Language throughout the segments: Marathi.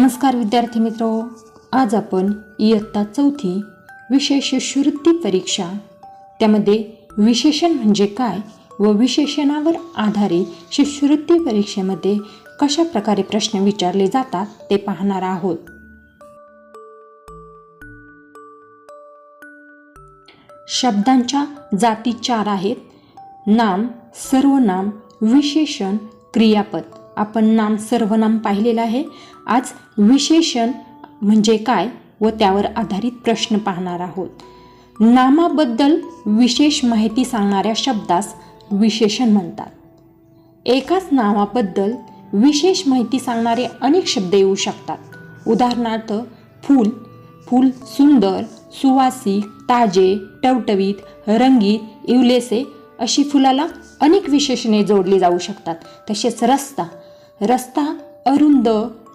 नमस्कार विद्यार्थी मित्रो, आज आपण इयत्ता 4थी विषय शिष्यवृत्ती परीक्षा त्यामध्ये विशेषण म्हणजे काय व विशेषणावर आधारित शिष्यवृत्ती परीक्षेमध्ये कशा प्रकारे प्रश्न विचारले जातात ते पाहणार आहोत। शब्दांच्या जाती 4 आहेत: नाम, सर्वनाम, विशेषण, क्रियापद। आपण नाम सर्वनाम पाहिलेलं आहे। आज विशेषण म्हणजे काय व त्यावर आधारित प्रश्न पाहणार आहोत। नामाबद्दल विशेष माहिती सांगणाऱ्या शब्दास विशेषण म्हणतात। एकाच नावाबद्दल विशेष माहिती सांगणारे अनेक शब्द येऊ शकतात। उदाहरणार्थ फूल, फूल सुंदर, सुवासिक, ताजे, टवटवीत, रंगीत, इवलेसे अशी फुलाला अनेक विशेषणे जोडली जाऊ शकतात। तसेच रस्ता, रस्ता अरुंद,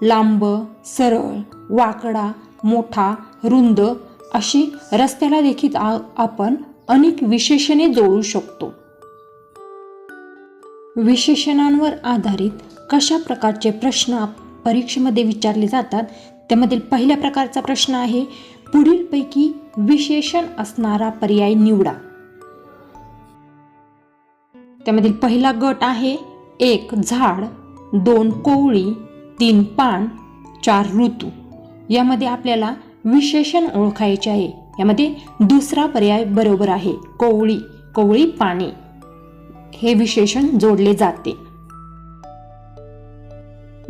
लांब, सरळ, वाकडा, मोठा, रुंद अशी रस्त्याला देखील आपण अनेक विशेषणे जोडू शकतो। विशेषणांवर आधारित कशा प्रकारचे प्रश्न परीक्षेमध्ये विचारले जातात त्यामधील पहिल्या प्रकारचा प्रश्न आहे: पुढीलपैकी विशेषण असणारा पर्याय निवडा। त्यामधील पहिला गट आहे: 1 झाड, 2 कोवळी, 3 पान, 4 ऋतू। यामध्ये आपल्याला विशेषण ओळखायचे आहे। यामध्ये दुसरा पर्याय बरोबर आहे, कोवळी, कोवळी पाने हे विशेषण जोडले जाते।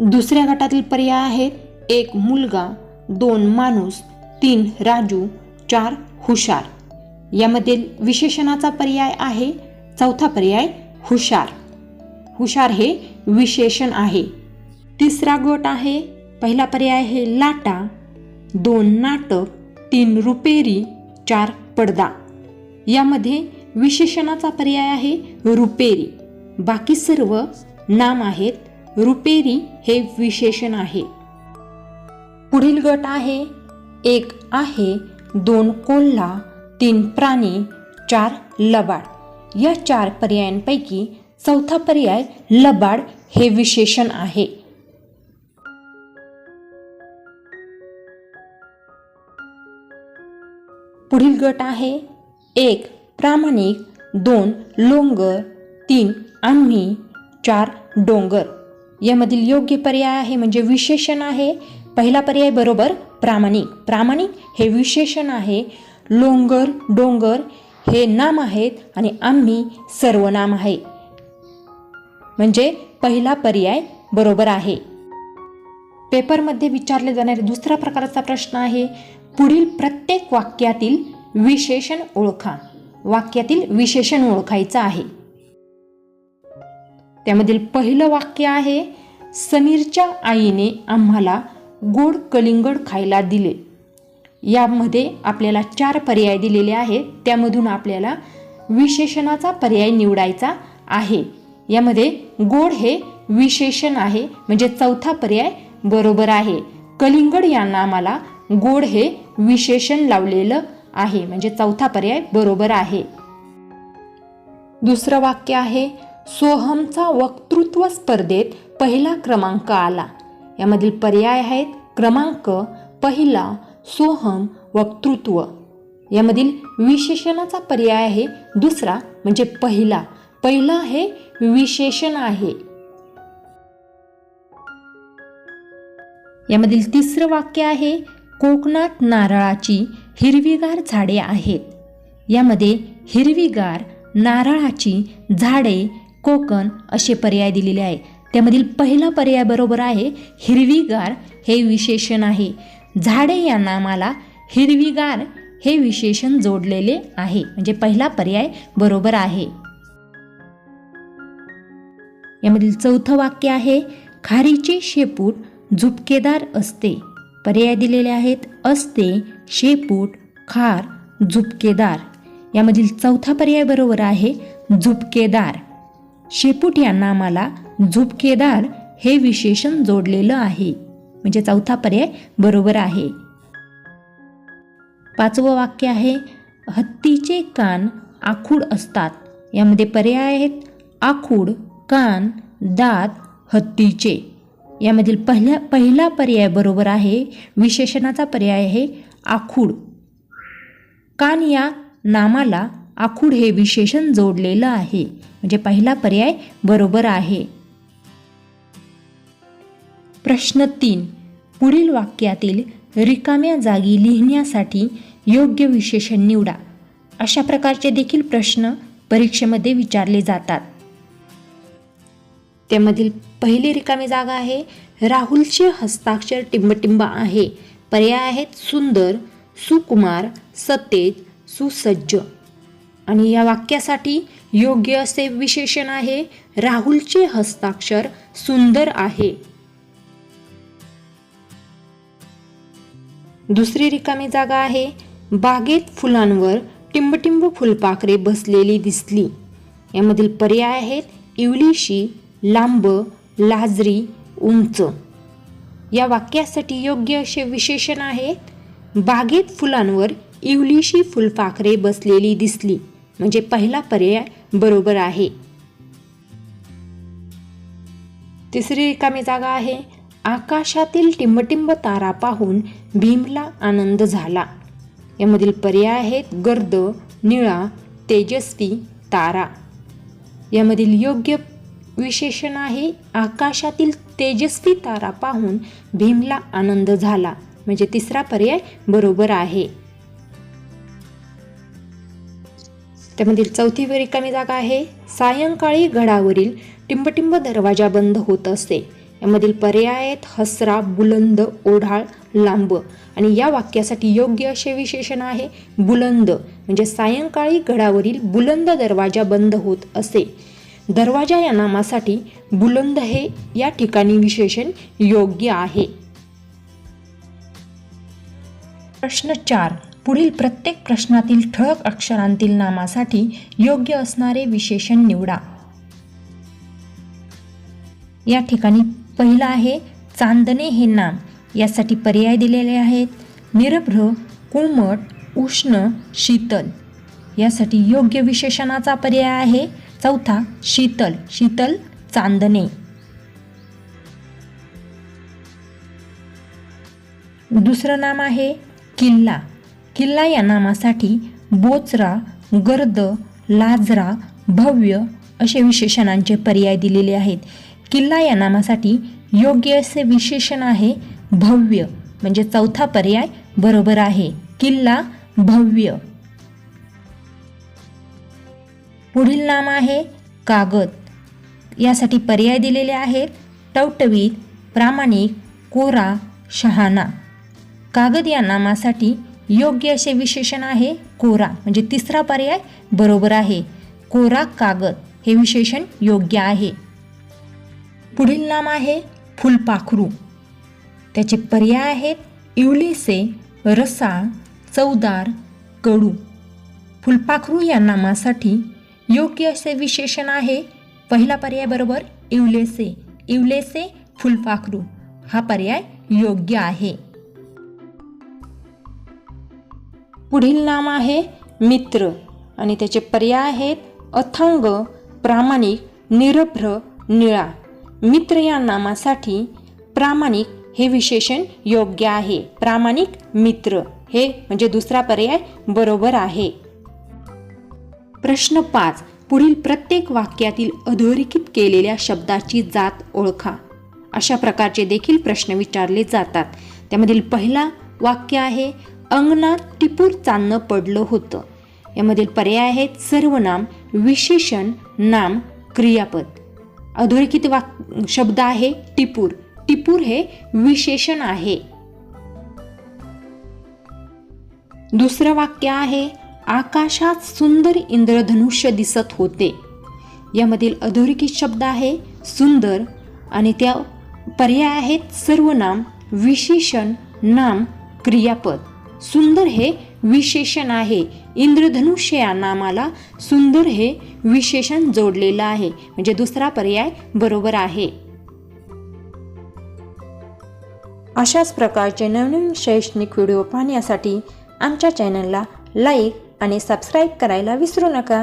दुसऱ्या गटातील पर्याय आहेत: 1 मुलगा, 2 माणूस, 3 राजू, 4 हुशार। यामधील विशेषणाचा पर्याय आहे चौथा पर्याय, हुशार। हुशार हे विशेषण आहे। तिसरा गट आहे: पहिला पर्याय आहे लाटा, 2 नाटक, 3 रुपेरी, 4 पडदा। यामध्ये विशेषणाचा पर्याय आहे रुपेरी। बाकी सर्व नाम आहेत। रुपेरी हे विशेषण आहे। पुढील गट आहे: 1 आहे, 2 कोल्हा, 3 प्राणी, 4 लबाड। या 4 पर्यायांपैकी चौथा पर्याय लबाड हे विशेषण आहे। पुढील गट आहे: 1 प्रामाणिक, 2 लोंगर, 3 आम्ही, 4 डोंगर। यामधील योग्य पर्याय आहे म्हणजे विशेषण आहे पहिला पर्याय बरोबर, प्रामाणिक। प्रामाणिक हे विशेषण आहे। लोंगर, डोंगर हे नाम आहेत आणि आम्ही सर्वनाम आहे, म्हणजे पहिला पर्याय बरोबर आहे। पेपरमध्ये विचारले जाणारे दुसरा प्रकारचा प्रश्न आहे: पुढील प्रत्येक वाक्यातील विशेषण ओळखा। वाक्यातील विशेषण ओळखायचं आहे। त्यामधील पहिलं वाक्य आहे: समीरच्या आईने आम्हाला गोड कलिंगड खायला दिले। यामध्ये आपल्याला 4 पर्याय दिलेले आहेत। त्यामधून आपल्याला विशेषणाचा पर्याय निवडायचा आहे। यामध्ये गोड हे विशेषण आहे, म्हणजे चौथा पर्याय बरोबर आहे। कलिंगड या नामाला गोड हे विशेषण लावलेलं आहे, म्हणजे चौथा पर्याय बरोबर आहे। दुसरं वाक्य आहे: सोहमचा वक्तृत्व स्पर्धेत पहिला क्रमांक आला। यामधील पर्याय आहेत क्रमांक, पहिला, सोहम, वक्तृत्व। यामधील विशेषणाचा पर्याय आहे दुसरा, म्हणजे पहिला। पहिला हे विशेषण आहे। यामधील तिसरं वाक्य आहे: कोकणात नारळाची हिरवीगार झाडे आहेत। यामध्ये हिरवीगार, नारळाची झाडे, कोकण असे पर्याय दिलेले आहे। त्यामधील पहिला पर्याय बरोबर आहे, हिरवीगार हे विशेषण आहे। झाडे या नामाला हिरवीगार हे विशेषण जोडलेले आहे, म्हणजे पहिला पर्याय बरोबर आहे। यामधील चौथं वाक्य आहे: खारीचे शेपूट झुपकेदार असते। पर्याय दिलेले आहेत असते, शेपूट, खार, झुपकेदार। यामधील चौथा पर्याय बरोबर आहे, झुपकेदार। शेपूट या नामाला झुपकेदार हे विशेषण जोडलेलं आहे, म्हणजे चौथा पर्याय बरोबर आहे। पाचवं वाक्य आहे: हत्तीचे कान आखूड असतात। यामध्ये पर्याय आहेत आखूड, कान, दात, हत्तीचे। यामधील पहिला पर्याय बरोबर आहे. विशेषणाचा पर्याय आहे आखूड. कान या नामाला आखूड हे विशेषण जोडलेलं आहे, म्हणजे पहिला पर्याय बरोबर आहे. प्रश्न 3. पुढील वाक्यातील रिकाम्या जागी लिहिण्यासाठी योग्य विशेषण निवडा. अशा प्रकारचे देखील प्रश्न परीक्षेमध्ये विचारले जातात. त्यामधील पहिली रिकामी जागा आहे राहुलचे हस्ताक्षर टिंबटिंब आहे. पर्याय आहेत सुंदर, सुकुमार, सतेज, सुसज्ज. आणि या वाक्यासाठी योग्य असे विशेषण आहे राहुलचे हस्ताक्षर सुंदर आहे. दुसरी रिकामी जागा आहे बागेत फुलांवर टिंबटिंब फुलपाखरे बसलेली दिसली. यामधील पर्याय आहेत इवलीशी, लांब, लाजरी, उंच. या वाक्यासाठी योग्य असे विशेषण आहे बागेत फुलांवर इवलीशी फुलपाखरे बसलेली दिसली, म्हणजे पहिला पर्याय बरोबर आहे. तिसरी रिकामी जागा आहे आकाशातील टिंबटिंब तारा पाहून भीमला आनंद झाला. यामधील पर्याय आहेत गर्द, निळा, तेजस्वी, तारा. यामधील योग्य विशेषण आहे आकाशातील तेजस्वी तारा पाहून भीमला आनंद झाला, म्हणजे तिसरा पर्याय बरोबर आहे. त्यामधील चौथी रिकामी जागा आहे सायंकाळी गडावरील टिंबटिंब दरवाजा बंद होत असे. यामधील पर्याय आहेत हसरा, बुलंद, ओढाळ, लांब. आणि या वाक्यासाठी योग्य असे विशेषण आहे बुलंद, म्हणजे सायंकाळी गडावरील बुलंद दरवाजा बंद होत असे. दरवाजा या नामासाठी बुलंद हे या ठिकाणी विशेषण योग्य आहे. प्रश्न 4. पुढील प्रत्येक प्रश्नातील ठळक अक्षरांतील नामासाठी योग्य असणारे विशेषण निवडा. या ठिकाणी पहिला आहे चांदणे हे नाम. यासाठी पर्याय दिलेले आहेत निरभ्र, कोमट, उष्ण, शीतल. यासाठी योग्य विशेषणाचा पर्याय आहे चौथा शीतल, शीतल चांदणे. दुसरं नाम आहे किल्ला. किल्ला या नामासाठी बोचरा, गर्द, लाजरा, भव्य असे विशेषणांचे पर्याय दिलेले आहेत. किल्ला या नामासाठी योग्य असे विशेषण आहे भव्य, म्हणजे चौथा पर्याय बरोबर आहे. किल्ला भव्य. पुढील नाम आहे कागद. यासाठी पर्याय दिलेले आहेत टवटवीत, प्रामाणिक, कोरा, शहाणा. कागद या नामासाठी योग्य असे विशेषण आहे कोरा, म्हणजे तिसरा पर्याय बरोबर आहे. कोरा कागद हे विशेषण योग्य आहे. पुढील नाम आहे फुलपाखरू. त्याचे पर्याय आहेत इवलेसे, रसाळ, चवदार, कडू. फुलपाखरू या नामासाठी योग्य असे विशेषण आहे पहिला पर्याय बरोबर इवलेसे, इवलेसे फुलपाखरू हा पर्याय योग्य आहे. पुढील नाम आहे मित्र आणि त्याचे पर्याय आहेत अथांग, प्रामाणिक, निरभ्र, निळा. मित्र या नामासाठी प्रामाणिक हे विशेषण योग्य आहे. प्रामाणिक मित्र हे म्हणजे दुसरा पर्याय बरोबर आहे. प्रश्न 5. पुढील प्रत्येक वाक्यातील अधोरेखित केलेल्या शब्दाची जात ओळखा. अशा प्रकारचे देखील प्रश्न विचारले जातात. त्यामधील पहिला वाक्य आहे अंगणात टिपूर चांदणं पडलं होतं. यामधील पर्याय आहेत सर्वनाम, विशेषण, नाम, क्रियापद. अधोरेखित शब्द आहे टिपूर. टिपूर हे विशेषण आहे. दुसरं वाक्य आहे आकाशात सुंदर इंद्रधनुष्य दिसत होते. यामधील अधोरेखित शब्द आहे सुंदर आणि त्या पर्याय आहेत सर्वनाम, विशेषण, नाम, क्रियापद. सुंदर हे विशेषण आहे. इंद्रधनुष्य या नामाला सुंदर हे विशेषण जोडलेलं आहे, म्हणजे दुसरा पर्याय बरोबर आहे. अशाच प्रकारचे नवनवीन शैक्षणिक व्हिडिओ पाहण्यासाठी आमच्या चॅनलला लाईक आणि सबस्क्राईब करायला विसरू नका.